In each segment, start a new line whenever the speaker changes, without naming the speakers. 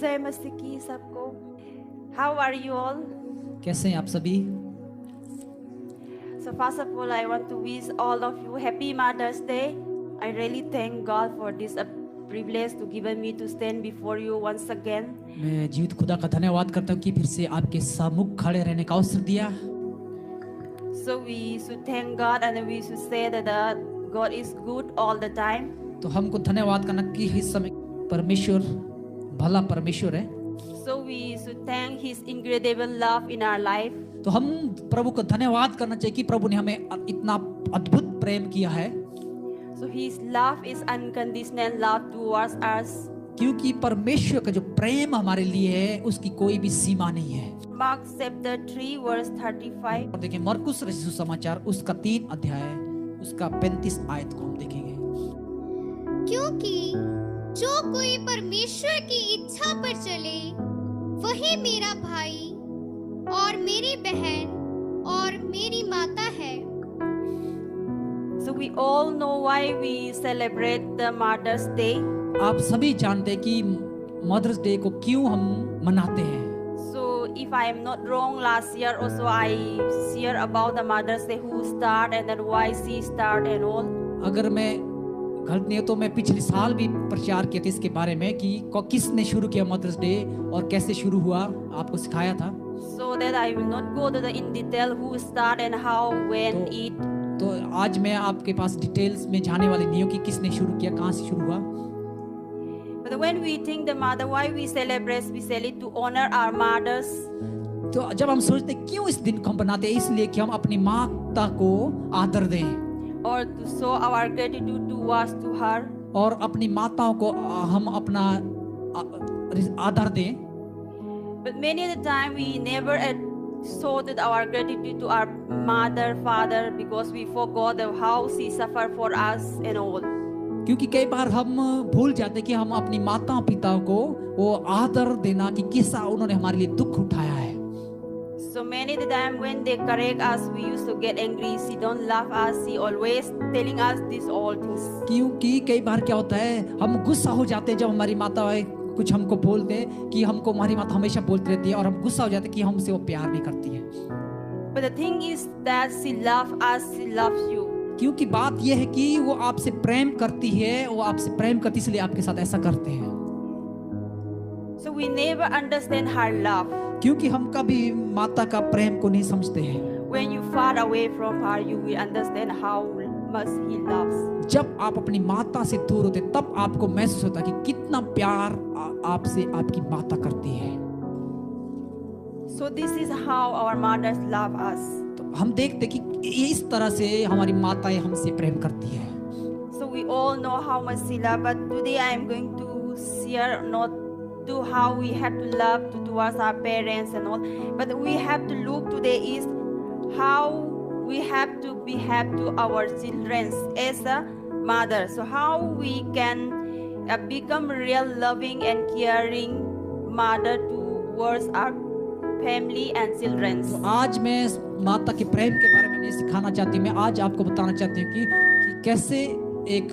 जय मसीह की सबको। How are you all?
कैसे हैं आप सभी?
So first of all, I want to wish all of you happy Mother's Day. I really thank God for this privilege to given me to stand before you once again.
मैं जीवित खुदा का धन्यवाद करता हूँ कि फिर से आपके सम्मुख खड़े रहने का अवसर दिया।
So we should thank God and we should say that God is good all the time.
तो हमको धन्यवाद करना कि इस समय परमेश्वर भला परमेश्वर है।
So we should thank His incredible love in our life.
तो हम प्रभु को धन्यवाद करना चाहिए कि प्रभु ने हमें इतना अद्भुत प्रेम किया है।
So His love is unconditional love towards us.
क्योंकि परमेश्वर का जो प्रेम हमारे लिए है उसकी कोई भी सीमा नहीं है।
Mark chapter 3 verse 35.
और देखिए मरकुस रचित सुसमाचार उसका 3 अध्याय उसका 35 आयत को हम देखेंगे।
क्योंकि जो कोई परमेश्वर की इच्छा पर चले वही मेरा भाई और मेरी बहन और मेरी माता है।
So we all know why we celebrate the Mother's Day.
आप सभी जानते हैं कि मदर्स डे को क्यों हम मनाते हैं।
So if I am not wrong, last year also I share about the Mother's Day, who start and then why she start and all.
अगर मैं गलत नहीं है तो मैं पिछले साल भी प्रचार किया था इसके बारे में कि किसने शुरू किया मदर्स डे और कैसे शुरू हुआ, आपको सिखाया था।
So that I will not go to the in detail who start and how, when, it.
तो आज मैं आपके पास डिटेल्स में जाने वाली नहीं हूँ कि किसने शुरू किया, कहाँ से शुरू हुआ।
But when we think the mother, why we celebrate to honor our mothers.
तो जब हम सोचते क्यों इस दिन को हम बनाते हैं, इसलिए कि हम अपनी माता को आदर दें
Or to show our gratitude towards to her.
और अपनी माताओं को हम अपना आदर दें।
But many of the time we never show that our gratitude to our mother, father, because we forgot how she suffered for us and all.
क्योंकि कई बार हम भूल जाते हैं कि हम अपनी माता पिता को वो आदर देना कि किसा उन्होंने हमारे लिए दुख उठाया है।
So many of the time when they correct us, we used to get angry. She don't love us. She always telling us these all things.
क्योंकि कई बार क्या होता है हम गुस्सा हो जाते हैं जब हमारी माता कुछ हमको बोलते हैं कि हमको हमारी माता हमेशा बोलती रहती है और हम गुस्सा हो जाते हैं कि हमसे वो प्यार नहीं करती है।
But the thing is that she loves us. She loves you.
क्योंकि बात यह है कि वो आपसे प्रेम करती है, वो आपसे प्रेम करती इसलिए आपके साथ ऐसा करते हैं।
So we never understand her love.
क्योंकि हम कभी माता का प्रेम को नहीं समझते हैं।
When you far away from her, you will understand how much he loves.
जब आप अपनी माता से दूर होते तब आपको महसूस होता है कि कितना प्यार आपसे आपकी माता करती है।
So this is how our mothers love us.
तो हम देखते कि इस तरह से हमारी माताएं हमसे प्रेम करती है।
So we all know how much she loves, but today I am going to share not to how we have to love towards our parents and all, but we have to look today is how we have to behave to our children as a mother. So how we can become real loving and caring mother towards our family and children.
तो आज मैं माता के प्रेम के बारे में नहीं सिखाना चाहती, मैं आज आपको बताना चाहती हूँ कि कैसे एक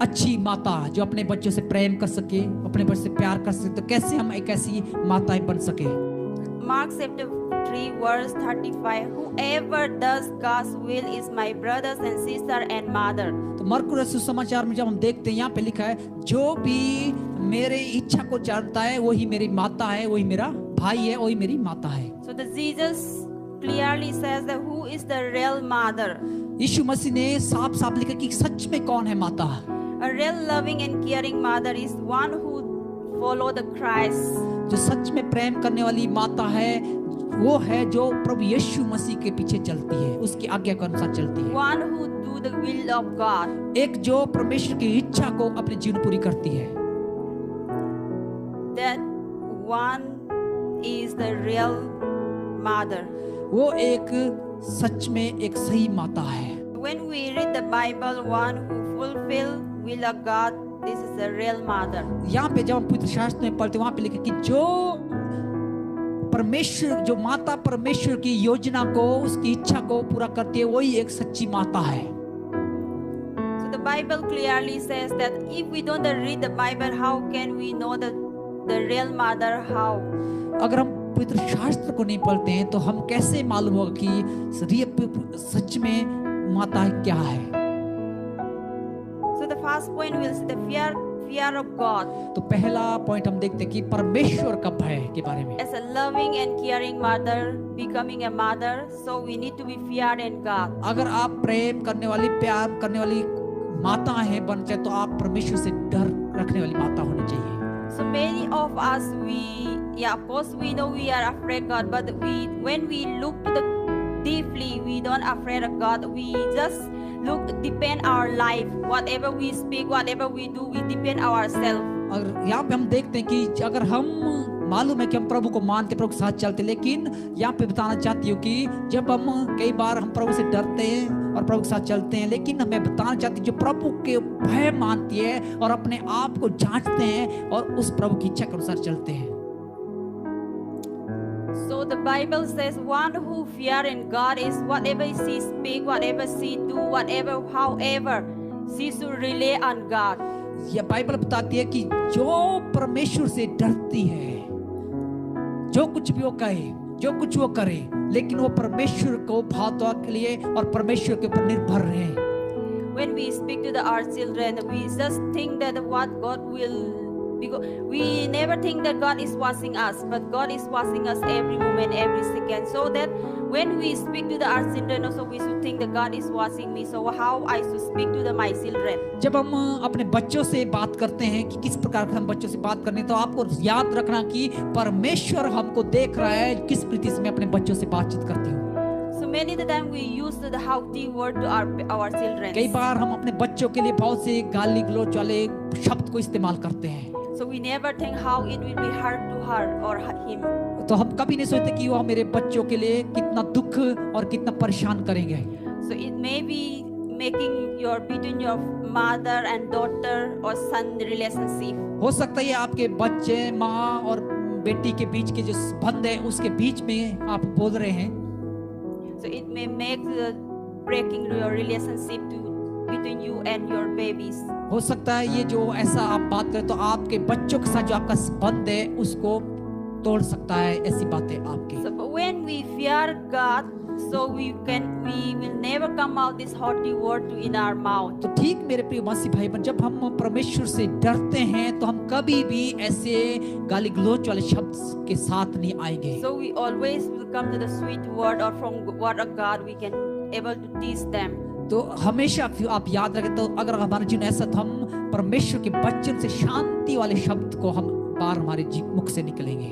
अच्छी माता जो अपने बच्चों से प्रेम कर सके, अपने बच्चों से प्यार कर सके, तो कैसे हम एक ऐसी माताएं बन सके।
Mark chapter 3 verse 35. Whoever does God's will is my brothers and sister and mother.
तो मरकुस रचित सुसमाचार में जब हम देखते हैं यहाँ पे लिखा है जो भी मेरे इच्छा को जानता है वही मेरी माता है, वही मेरा भाई है, वही मेरी माता है।
So the Jesus clearly says that who is the real mother.
यीशु मसीह ने साफ साफ लिखा कि सच में कौन है माता।
A real loving and caring mother is one who follow the Christ.
जो सच में प्रेम करने वाली माता है वो है जो प्रभु यीशु मसीह के पीछे चलती है, उसकी आज्ञा के अनुसार चलती है।
One who do the will of God.
एक जो परमेश्वर की इच्छा को अपने जीवन पूरी करती है।
That one is the real mother.
वो एक सच में एक सही माता है।
When we read the Bible, one who fulfill will of God, this is the real mother.
यहाँ पे जब हम पवित्र शास्त्र में पढ़ते वहाँ पे लिखा कि जो परमेश्वर जो माता परमेश्वर की योजना को उसकी इच्छा को पूरा करती है वही एक सच्ची माता है।
So the Bible clearly says that if we don't read the Bible, how can we know the the real mother how.
अगर हम पवित्र शास्त्र को नहीं पढ़ते हैं तो हम कैसे मालूम होगा कि सच में माता क्या है?
So the first point will see the fear of God.
तो पहला पॉइंट हम देखते हैं कि परमेश्वर का भय के बारे में।
As a loving and caring mother, becoming a mother, so we need to be feared in God.
अगर आप प्रेम करने वाली, प्यार करने वाली माता हैं बन जाए तो आप परमेश्वर से डर रखने वाली माता होनी चाहिए।
So many of us, of course we know we are afraid God, but when we look to the deeply, we don't afraid of God. We just depend our life, whatever we speak, whatever we do, we depend ourselves.
और यहाँ पे हम देखते हैं कि अगर हम मालूम है कि हम प्रभु को मानते, प्रभु के साथ चलते, लेकिन यहाँ पे बताना चाहती हूँ कि जब हम कई बार हम प्रभु से डरते हैं और प्रभु के साथ चलते हैं, लेकिन हमें बताना चाहती हूँ जो प्रभु के भय मानती है और अपने आप को जांचते हैं और उस प्रभु की इच्छा के अनुसार चलते हैं।
So the Bible says one who fear in God is whatever she speak, whatever she do, whatever, however, she should rely on God.
यह बाइबल बताती है कि जो परमेश्वर से डरती है, जो कुछ भी वो कहे, जो कुछ वो करे, लेकिन वो परमेश्वर को भावता के लिए और परमेश्वर के ऊपर निर्भर रहे।
When we speak to our children, we just think that what God will, because we never think that God is watching us, but God is watching us every moment, every second. So that when we speak to our children, also we should think that God is watching me. So how I should speak to my children?
जब हम अपने बच्चों से बात करते हैं कि किस प्रकार हम बच्चों से बात करने, तो आपको याद रखना कि परमेश्वर हमको देख रहा है किस रीति से मैं अपने बच्चों से बातचीत करती हूँ।
So many the time we use the haughty word to our children.
कई बार हम अपने बच्चों के लिए बहुत से गाली गलौज वाले शब्द को इस्तेमाल करते हैं।
So we never think how it will be hard to her or him.
तो हम कभी नहीं सोचते कि वो मेरे बच्चों के लिए कितना दुख और कितना परेशान करेंगे।
So it may be making between your mother and daughter or son relationship.
हो सकता है आपके बच्चे, माँ और बेटी के बीच के जो संबंध है उसके बीच में आप बोल रहे हैं।
So it may make breaking your relationship between you and your babies.
हो सकता है ये जो ऐसा आप बात करें तो आपके बच्चों के साथ जो आपका संबंध है उसको तोड़ सकता है, ऐसी बातें आपकी।
So when we fear God, so we will never come out this haughty word in our mouth.
तो ठीक मेरे प्रिय मसीह भाई बहन, जब हम परमेश्वर से डरते हैं तो हम कभी भी ऐसे गाली गलौज वाले शब्द के साथ नहीं आएंगे।
So we always will come to the sweet word, or from word of God we can able to teach them.
तो हमेशा आप याद रखें, तो अगर हमारे जीवन ऐसा तो हम परमेश्वर के बच्चों से शांति वाले शब्द को हम बार हमारे मुख से निकलेंगे।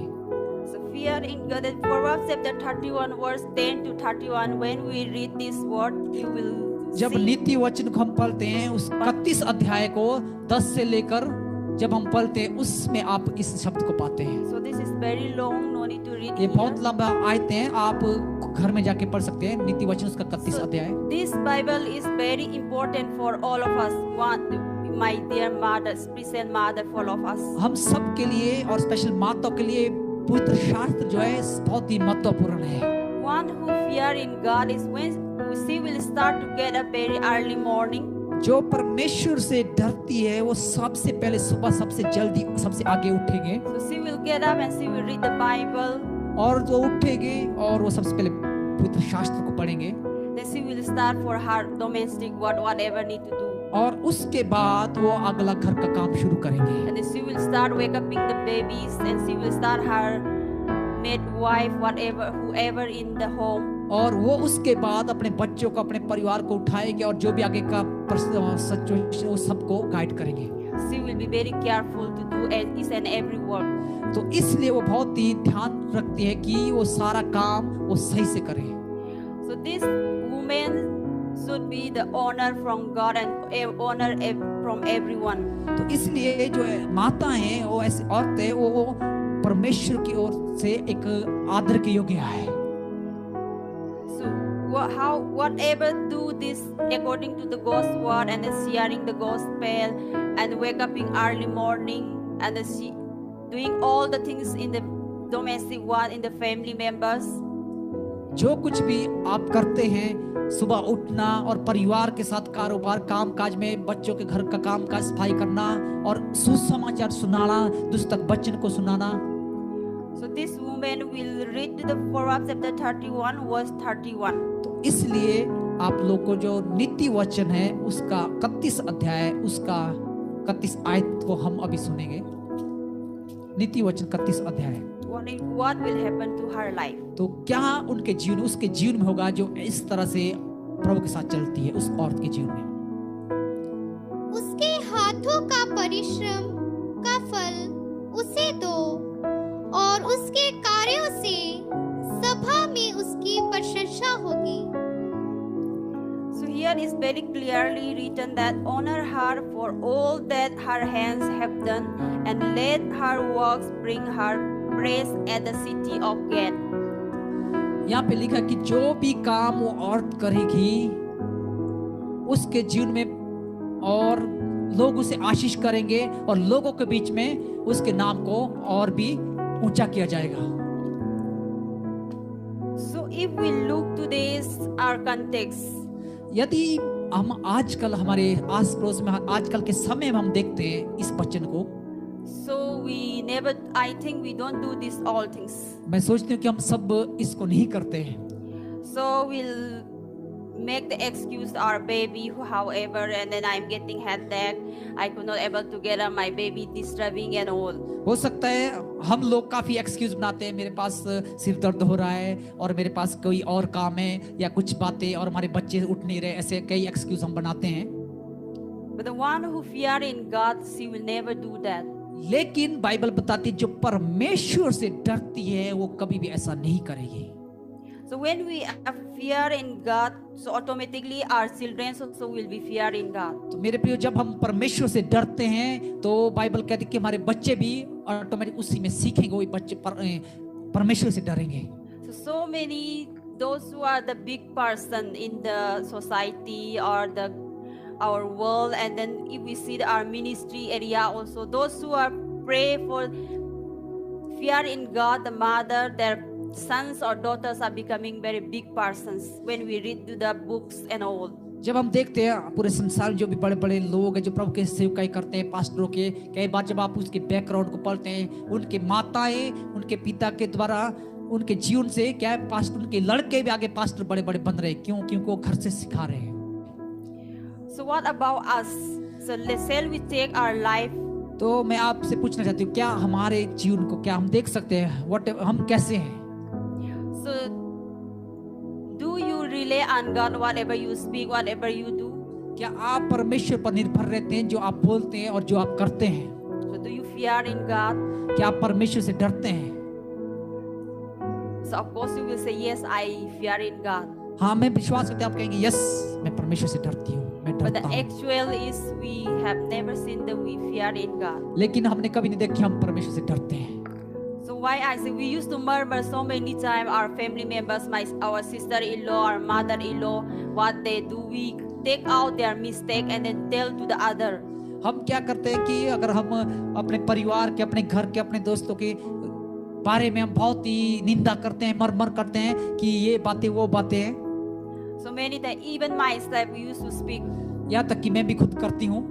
So fear in God. In Proverbs chapter 31 verse 10 to 31, when we read this word, you will
जब
see.
नीति वचन को हम पढ़ते हैं उस 31 अध्याय को 10 से लेकर जब हम पढ़ते हैं उसमें आप इस शब्द को पाते हैं।
So this is very long, no need to read
ये
here.
बहुत लंबा आयत है, आप घर में जाके पढ़ सकते हैं। नीति वचन उसका 31
So
अध्याय।
this Bible is very important for all of us. My dear mother, special mother for all of us.
हम सब के लिए और स्पेशल माताओं के लिए पवित्र शास्त्र जो है बहुत ही महत्वपूर्ण है।
One who fear in God is when she will start to get up very early morning.
जो परमेश्वर से डरती है वो सबसे पहले सुबह सबसे जल्दी सबसे आगे उठेंगे।
So she will get up and she will read the Bible.
और वो उठेंगे और वो सबसे पहले पवित्र शास्त्र को पढ़ेंगे।
Then she will start for her domestic work, whatever need to do.
और उसके बाद वो अगला घर का काम शुरू करेंगे।
And then she will start wake up the babies, and she will start her midwife, whatever, whoever in the home.
और वो उसके बाद अपने बच्चों को, अपने परिवार को उठाएंगे और जो भी आगे का सिचुएशन वो सबको गाइड करेंगे।
She will be very careful to do each and every work.
तो इसलिए वो बहुत ही ध्यान रखती है कि वो सारा काम वो सही से करे।
So this woman should be the honor from God and honor from everyone.
तो इसलिए जो माता है वो ऐसी औरत है वो परमेश्वर की ओर से एक आदर के योग्य है।
So whatever do this according to the God's word, and sharing the gospel, and wake up in early morning, and doing all the things in the domestic world, in the family members.
जो कुछ भी आप करते हैं, सुबह उठना और परिवार के साथ कारोबार काम काज में, बच्चों के घर का काम काज सफाई करना और सुसमाचार सुनाना, दुष्ट वचन को सुनाना।
So this woman will read the Proverbs chapter 31 verse 31.
तो इसलिए आप लोग को जो नीति वचन है उसका 31 अध्याय, उसका 31 आयत को हम अभी सुनेंगे। नीति वचन 31 अध्याय।
What will happen to her life?
तो क्या उनके जीवन, उसके जीवन में होगा जो इस तरह से प्रभु के साथ चलती है, उस औरत के जीवन में।
उसके हाथों का परिश्रम का फल उसे दो और उसके कार्यों से सभा में उसकी प्रशंसा होगी।
So here is very clearly written that honor her for all that her hands have done, and let her works bring her praise at the city of God.
यहाँ पे लिखा कि जो भी काम वो औरत करेगी उसके जीवन में, और लोग उसे आशीष करेंगे और लोगों के बीच में उसके नाम को और भी ऊंचा किया जाएगा।
So if we look to this our context,
यदि हम आजकल हमारे आस पड़ोस में, आजकल के समय में हम देखते हैं इस वचन को,
so we never, I think we don't do this all things.
मैं सोचती हूँ कि हम सब इसको नहीं करते हैं।
So we'll make the excuse our baby, however, and then I'm getting headache. I could not able to get up, my baby disturbing and all.
हो सकता है हम लोग काफी एक्सक्यूज बनाते हैं, मेरे पास सिर दर्द हो रहा है और मेरे पास कोई और काम है या कुछ बातें, और हमारे बच्चे उठ नहीं रहे, ऐसे कई एक्सक्यूज हम बनाते हैं।
But the one who fear in God, she will never do that.
लेकिन बाइबल बताती है जो परमेश्वर से डरती है वो कभी भी ऐसा नहीं करेगी।
So when we have fear in God, so automatically our children also will be fear in God.
तो मेरे प्रियो, जब हम परमेश्वर से डरते हैं तो बाइबल कहती है कि हमारे बच्चे भी ऑटोमेटिक उसी में सीखेंगे, वही बच्चे परमेश्वर से डरेंगे।
So many those who are the big person in the society or the our world, and then if we see our ministry area also, those who are pray for fear in God, the mother, their sons or daughters are becoming very big persons when we read to the books and all.
जब हम देखते हैं पूरे संसार में जो भी बड़े बड़े लोग हैं जो प्रभु के सेवकाई करते हैं, पास्टरों के, कई बार जब आप उसके बैकग्राउंड को पढ़ते हैं, उनके माताएं, उनके पिता के द्वारा, उनके जीवन से क्या है, पास्टर, उनके लड़के भी आगे पास्टर बड़े बड़े बन रहे हैं। क्यों? क्योंकि वो घर से सिखा रहे हैं।
So what about us? So shall we take our life?
तो मैं आपसे पूछना चाहती हूँ, क्या हमारे जीवन को क्या हम देख सकते हैं, हम कैसे हैं?
So do you rely on God whatever you speak, whatever you do?
क्या आप परमेश्वर पर निर्भर रहते हैं, जो आप बोलते हैं और जो आप करते हैं?
So do you fear in God?
क्या आप परमेश्वर से डरते हैं?
So of course you will say yes, I fear in God.
हाँ, मैं विश्वास करते हैं, आप कहेंगे यस, मैं परमेश्वर से डरती हूँ, मैं
But
डरता
the
हूँ।
actual is we have never seen that we fear in God.
लेकिन हमने कभी नहीं देखा हम परमेश्वर से डरते हैं।
So why I say we used to murmur so many times, our family members, our sister-in-law, our mother-in-law, what they do, we take out their mistake and then tell to the other.
हम क्या करते हैं कि अगर हम अपने परिवार के, अपने घर के, अपने दोस्तों के बारे में हम बहुत ही निंदा करते हैं, मरमर करते हैं कि ये बातें वो बातें हैं।
So many times, even myself, we used to speak.
यहाँ तक कि मैं भी खुद करती हूँ।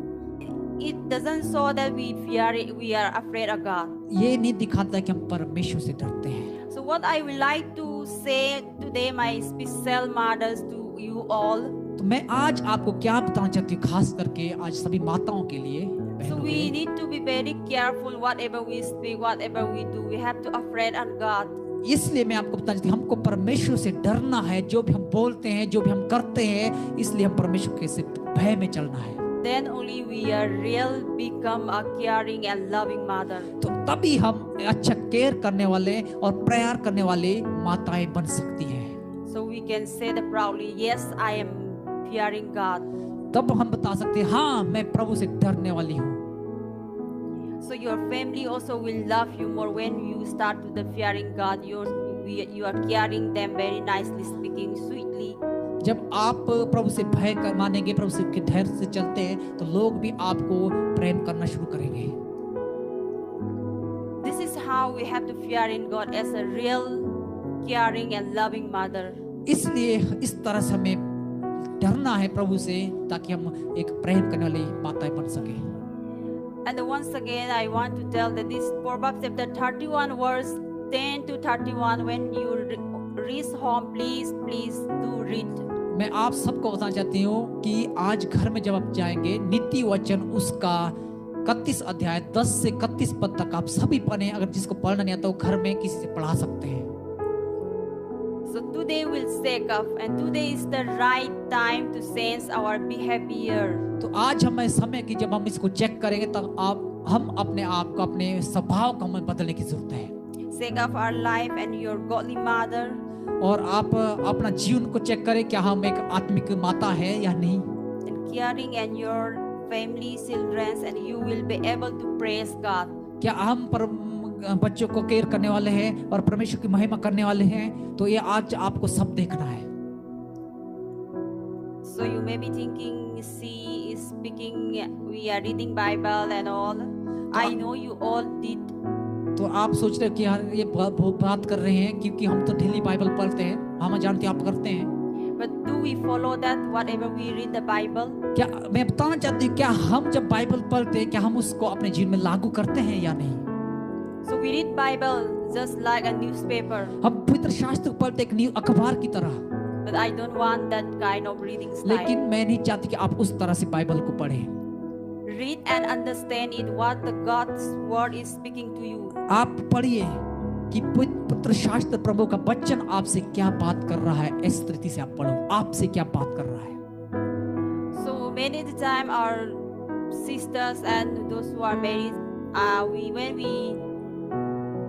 It doesn't show that we fear it, we are afraid of God.
ये नहीं दिखाता कि हम परमेश्वर से डरते हैं।
So what I would like to say today, my special mothers, to you all.
तो मैं आज आपको क्या बताना चाहती हूँ, खास करके आज सभी माताओं के लिए,
So
बहनों
we
के लिए।
need to be very careful whatever we speak, whatever we do. We have to afraid of God.
इसलिए मैं आपको बताना चाहती हूँ, हमको परमेश्वर से डरना है। जो भी हम बोलते हैं, जो भी हम करते हैं, इसलिए हम परमेश्वर के से भय में चलना है।
Then only we are real become a caring and loving mother.
तो तभी हम अच्छा केयर करने वाले और प्यार करने वाले माताएं बन सकती हैं।
So we can say that proudly, yes, I am fearing God.
तब हम बता सकते हैं, हाँ, मैं प्रभु से डरने वाली हूँ।
So your family also will love you more when you start to the fearing God. You are caring them very nicely, speaking sweetly.
जब आप प्रभु से भय कर मानेंगे, प्रभु से के धैर्य से चलते हैं, तो लोग भी आपको प्रेम करना शुरू करेंगे।
This is how we have to fear in God as a real caring and loving mother.
इसलिए इस तरह से हमें डरना है प्रभु से, ताकि हम एक प्रेम करने वाली माताएं बन सके।
And once again, I want to tell that this Proverbs chapter 31 verse 10 to 31, when you reach home, please do read.
मैं आप सबको बताना चाहती हूँ कि आज घर में जब आप जाएंगे, नीति वचन उसका 31 अध्याय 10 से 31 पद तक आप सभी पढ़ें। अगर जिसको पढ़ना नहीं आता वो घर में किसी से पढ़ा सकते हैं।
So today we'll shake up, and today is the right time to change our behavior.
तो आज हमें समय की जब हम इसको चेक करेंगे तब हम अपने आप को, अपने स्वभाव को हमें बदलने की जरूरत है।
Shake up our life and your godly mother.
और आप अपना जीवन को चेक करें, क्या हम एक आत्मिक माता है या नहीं।
And caring and your family, children, and you will be able to praise God.
क्या हम पर बच्चों को केयर करने वाले हैं और परमेश्वर की महिमा करने वाले हैं। तो ये आज आपको सब देखना है।
So you may be thinking, she is speaking, we are reading Bible and all. I know you all did.
तो आप सोच रहे हो कि यार ये बात कर रहे हैं क्योंकि हम तो डेली बाइबल पढ़ते हैं, हम जानते हैं आप करते हैं।
But do we follow that whatever we read the Bible?
क्या मैं बताना चाहती हूँ, क्या हम जब बाइबल पढ़ते हैं क्या हम उसको अपने जीवन में लागू करते हैं या नहीं।
So we read Bible just like a newspaper.
हम पवित्र शास्त्र पढ़ते एक न्यूज़ अखबार की तरह।
But I don't want that kind of reading style.
लेकिन मैं नहीं चाहती कि आप उस तरह से बाइबल को पढ़ें।
Read and understand it what the God's word is speaking to you.
आप पढ़िए कि पवित्र शास्त्र प्रभु का वचन आपसे क्या बात कर रहा है। इस तरीके से आप पढ़ो, आपसे क्या बात कर रहा है।
So many the time our sisters and those who are married, when we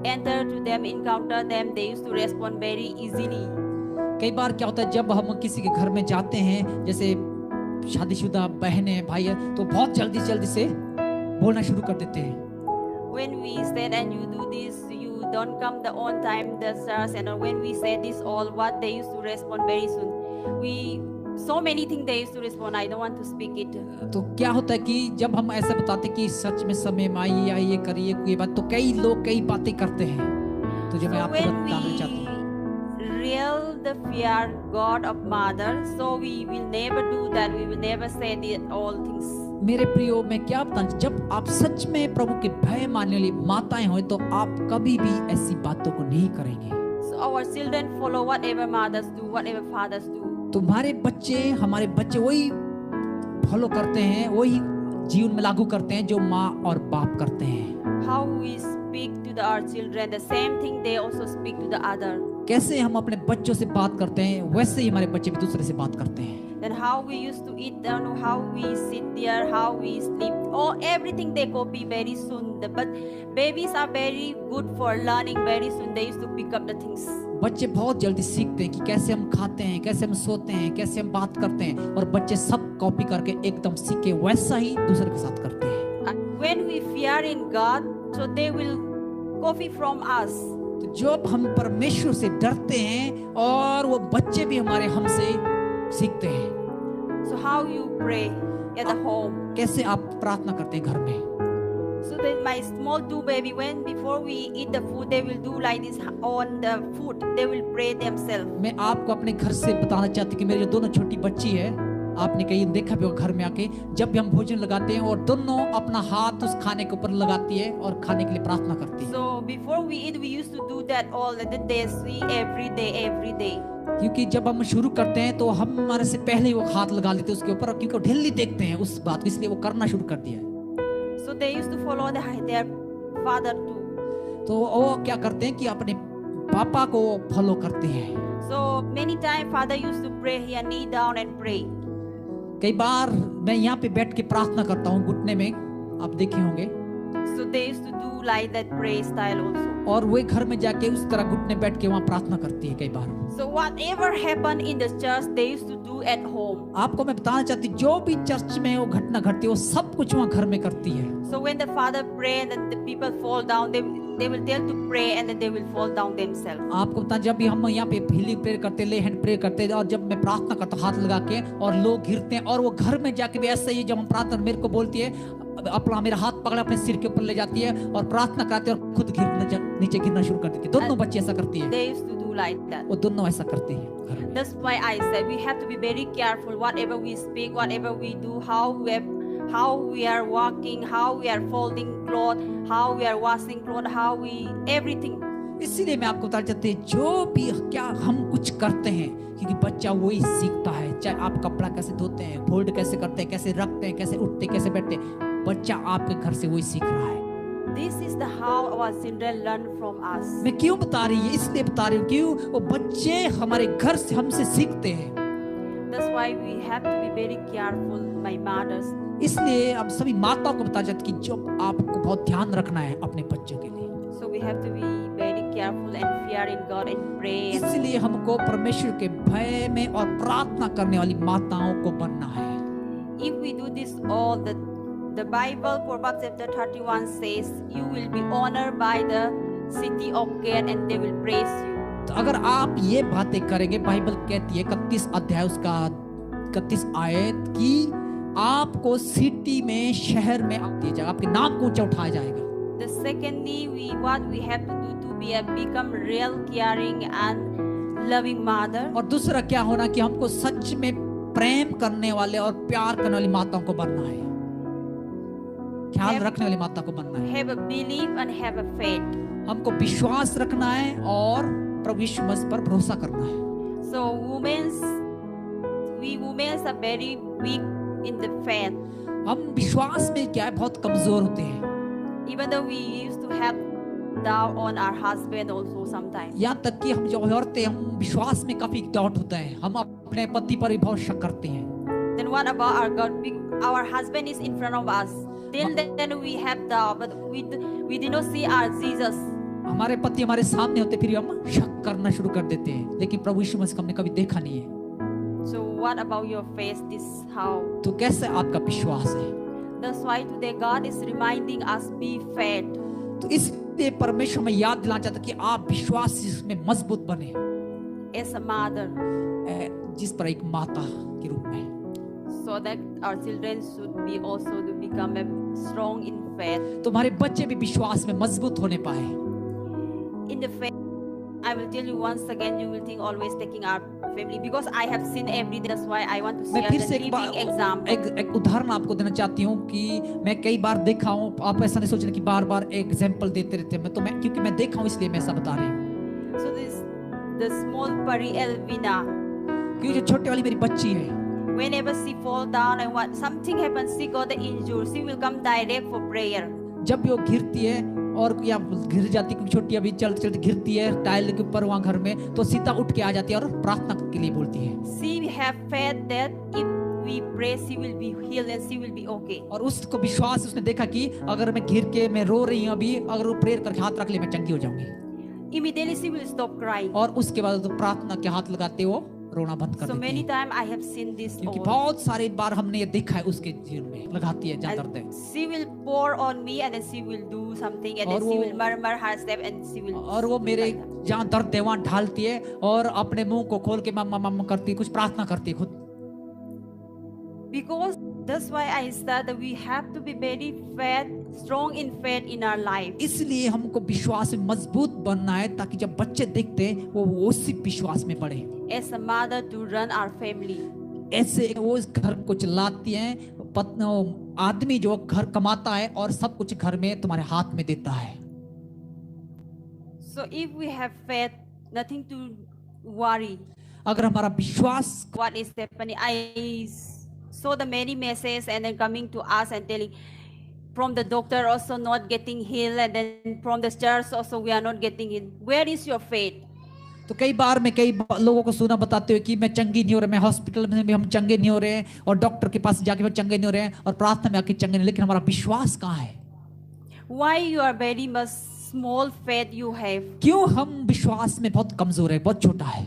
enter to them, encounter them, they used to respond very easily.
कई बार क्या होता है जब हम किसी के घर में जाते हैं, जैसे शादीशुदा बहनें भाई है, तो बहुत जल्दी से बोलना शुरू कर देते हैं।
When we said and you do this, you don't come the on time the church, and when we say this all, what they used to respond very soon. So many things they used to respond. I don't want to speak it.
तो क्या होता है कि जब हम ऐसा बताते हैं कि सच में समय में आइए या ये करिए कोई बात, तो कई लोग कई बातें करते हैं। तो जो मैं
So
आपको
when
बताना चाहती हूँ,
we real the fear God of mother, so we will never do that. We will never say all things.
मेरे प्रियो मैं क्या बताऊं, जब आप सच में प्रभु के भय मानने वाली माताएं हो तो आप कभी भी ऐसी बातों को नहीं करेंगे।
So our children follow whatever mothers do, whatever fathers do.
तुम्हारे बच्चे, हमारे बच्चे वही फॉलो करते हैं, वही जीवन में लागू करते हैं जो माँ और बाप करते हैं।
How we speak to our children, the same thing they also speak to the other.
कैसे हम अपने बच्चों से बात करते हैं, वैसे ही हमारे बच्चे भी दूसरे से बात करते हैं।
Then how we used to eat down, how we sit there, how we sleep, everything they copy very soon. But babies are very good for learning very soon. They used to pick up the things.
बच्चे बहुत जल्दी सीखते हैं कि कैसे हम खाते हैं, कैसे हम सोते हैं, कैसे हम बात करते हैं, और बच्चे सब कॉपी करके एकदम सीख के वैसा ही दूसरे के साथ करते हैं।
When we fear in God, so they will copy from us.
तो जब हम परमेश्वर से डरते हैं और वो बच्चे भी हमारे हमसे सीखते हैं।
So how you pray at the home?
कैसे आप प्रार्थना करते हैं घर में?
So that my small two baby, when before we eat the food, they will do like this on the food. They will pray themselves.
मैं आपको अपने घर से बताना चाहती हूँ कि मेरी जो दोनों छोटी बच्ची है, आपने कहीं देखा भी होगा घर में आके, जब भी हम भोजन लगाते हैं और दोनों अपना हाथ उस खाने के ऊपर लगाती है और खाने के लिए प्रार्थना करती है।
So before we eat, we used to do that all the days, every day.
क्योंकि जब हम शुरू करते हैं तो हम हमारे से पहले ही वो हाथ लगा लेते हैं उसके ऊपर, क्योंकि वो डेली देखते हैं उस बात को, इसलिए वो करना शुरू कर दिया है।
So they used to follow their father too.
तो वो क्या करते हैं कि अपने पापा को फॉलो करते हैं।
So many times father used to pray here, kneel down and pray.
कई बार मैं यहाँ पे बैठ के प्रार्थना करता हूँ घुटने में, आप देखे होंगे।
So they used to do like that prayer style also.
और वे घर में जाके उस तरह घुटने बैठ के वहाँ प्रार्थना करती है कई बार।
So whatever happened in the church, they used to do at home.
आपको मैं बताना चाहती हूँ जो भी चर्च में वो घटना घटती है वो सब कुछ वहाँ घर में करती है।
So when the father pray and the people fall down, they will tell to pray and then they will fall down themselves.
आपको बता, जब भी हम यहाँ पे हीलिंग प्रेयर करते, ले हैंड प्रेयर करते, और जब मैं प्रार्थना करता हूँ हाथ लगा के और लोग गिरते हैं, और वो घर में जाके भी ऐसा ही, जब हम प्रार्थना मेरे को बोलती है अपना मेरा हाथ पकड़ा अपने सिर के ऊपर ले जाती है और प्रार्थना कराती है और खुद नीचे गिरना शुरू कर देती है। दोनों बच्चे ऐसा करती है।
They used to do like that.
वो दोनों ऐसा करते हैं घर में।
That's why I said we have to be very careful whatever we speak, whatever we do, how we are walking, how we are folding clothes, how we are washing clothes, how we everything.
इसीलिए मैं आपको बताना चाहती हूँ जो भी क्या हम कुछ करते हैं क्योंकि बच्चा वही सीखता है। चाहे आप कपड़ा कैसे धोते हैं, फोल्ड कैसे करते हैं, कैसे रखते हैं, कैसे उठते, कैसे बैठते हैं, बच्चा आपके घर से वही सीख रहा है।
This is the how our children learn from us.
मैं क्यों बता रही है, इसलिए बता रही हूँ क्यों वो बच्चे हमारे घर से हमसे सीखते हैं।
That's why we have to be very careful, my mothers.
इसलिए हम सभी माताओं को बताना चाहते हैं कि जो आपको बहुत ध्यान रखना है अपने बच्चों के लिए।
So we have to be very careful and fear in God and pray.
इसलिए हमको परमेश्वर के भय में और प्रार्थना करने वाली माताओं को बनना है।
If we do this all, the Bible, Proverbs chapter 31 says, you will be honored by the city of God and they will praise you.
तो अगर आप ये बातें करेंगे, बाइबल कहती है 31 अध्याय उसका 31 आयत की आपको सिटी में, शहर में दिया जाएगा, आपके नाम को ऊंचा उठाया जाएगा।
The secondly, what we have to do to be become real, caring and loving mother.
और दूसरा क्या होना कि हमको सच में प्रेम करने वाले और प्यार करने वाली माताओं को बनना है, ख्याल रखने वाली माता को बनना है।
Have a belief and have a faith.
हमको विश्वास रखना है और प्रभु यीशु मसीह पर भरोसा करना है।
So we women are very weak in the faith.
हम विश्वास में क्या है बहुत कमजोर होते हैं।
Even though we used to have doubt on our husband also sometimes.
यहाँ तक कि हम जो औरतें हम विश्वास में काफी डाउट होता है, हम अपने पति पर भी बहुत शक करते हैं।
Then what about our God? Our husband is in front of us. Till then we have doubt, but we did not see our Jesus.
हमारे पति हमारे सामने होते फिर हम शक करना शुरू कर देते हैं, लेकिन प्रभु यीशु मसीह को हमने कभी देखा नहीं है।
So what about your faith? This how?
तो कैसे आपका विश्वास है?
That's why today God is reminding us be faith.
तो इसलिए परमेश्वर में याद दिलाना चाहता कि आप विश्वास में मजबूत बने
As a mother,
जिस पर एक माता के रूप में,
so that our children should be also to become strong in faith.
तो हमारे बच्चे भी विश्वास में मजबूत होने पाए।
In the faith, I will tell you once again, you will think always taking our family because I have seen every day. That's why I want to
मैं
share
फिर
the
से
living example.
एक उदाहरण आपको देना चाहती हूँ कि मैं कई बार देखा हूँ, आप ऐसा नहीं सोचना कि बार बार एग्जाम्पल देते रहते हैं, मैं क्योंकि मैं देखा हूँ इसलिए मैं ऐसा बता रही हूँ।
So the small Pari Elvina,
क्योंकि जो छोटे वाली मेरी बच्ची है,
whenever she fall down and what something happens, she got the injury, she will come direct for prayer.
जब भी वो गिरती है और या गिर जाती है, छोटी अभी चलते चलते गिरती है टाइल के ऊपर वहाँ घर में, तो सीधा उठ के आ जाती है और प्रार्थना के लिए बोलती है।
She have faith that if we pray, she will be healed and she will be okay.
और उसको विश्वास, उसने देखा कि अगर मैं गिर के मैं रो रही हूँ अभी, अगर वो प्रेयर करके हाथ रख ले मैं चंगी हो जाऊंगी।
Immediately she will stop crying.
और उसके बाद तो प्रार्थना के हाथ लगाते वो रोना बंद कर
So
देती
many
है।
times I have seen this
क्योंकि
all.
बहुत सारे बार हमने ये देखा है उसके जीवन में, लगाती है जहाँ दर्द है।
And she will pour on me and then she will do something and then she will murmur herself and she will.
और वो मेरे जहाँ दर्द है वहाँ ढालती है और अपने मुंह को खोल के मम्मा मम्मा करती है, कुछ प्रार्थना करती है खुद।
Because that's why I said that we have to be very faith, strong in faith in our life.
इसलिए हमको विश्वास में मजबूत बनना है ताकि जब बच्चे दिखते हैं वो उसी विश्वास में बढ़े।
As a mother to run our family.
ऐसे वो इस घर को चलाती हैं, आदमी जो घर कमाता है और सब कुछ घर में तुम्हारे हाथ में देता है।
So if we have faith, nothing to worry.
अगर हमारा विश्वास,
What is happening? I saw the many messages and then coming to us and telling from the doctor also not getting healed and then from the church also we are not getting healed. Where is your faith?
तो कई बार मैं कई लोगों को सुना बताते हुए कि मैं चंगी नहीं हो रहा, मैं हॉस्पिटल में भी हम चंगे नहीं हो रहे हैं और डॉक्टर के पास जाके हम चंगे नहीं हो रहे हैं और प्रार्थना में आके चंगे नहीं, लेकिन हमारा विश्वास कहाँ है?
Why you are very much small faith you have?
क्यों हम विश्वास में बहुत कमजोर है, बहुत छोटा है?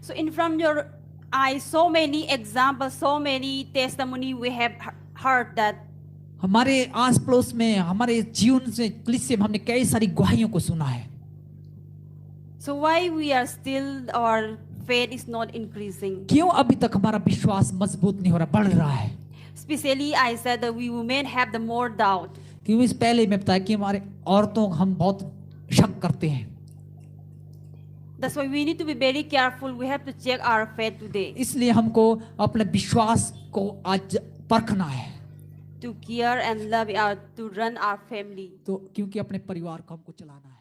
So in from your eyes, so many examples, so many testimony we have heard that.
हमारे आस पड़ोस में, हमारे जीवन से कलीसिया में हमने कई सारी गवाहियों को सुना है।
So why we are still, our faith is not increasing?
क्यों अभी तक हमारा विश्वास मजबूत नहीं हो रहा, बढ़ रहा है?
Especially I said that we women have the more doubt.
क्यों इस पहले मैं बताया कि हमारे औरतों हम बहुत शक करते हैं।
That's why we need to be very careful. We have to check our faith today
इसलिए हमको अपने विश्वास को आज परखना है,
to care and love to run our family.
तो क्योंकि अपने परिवार को हमको चलाना है।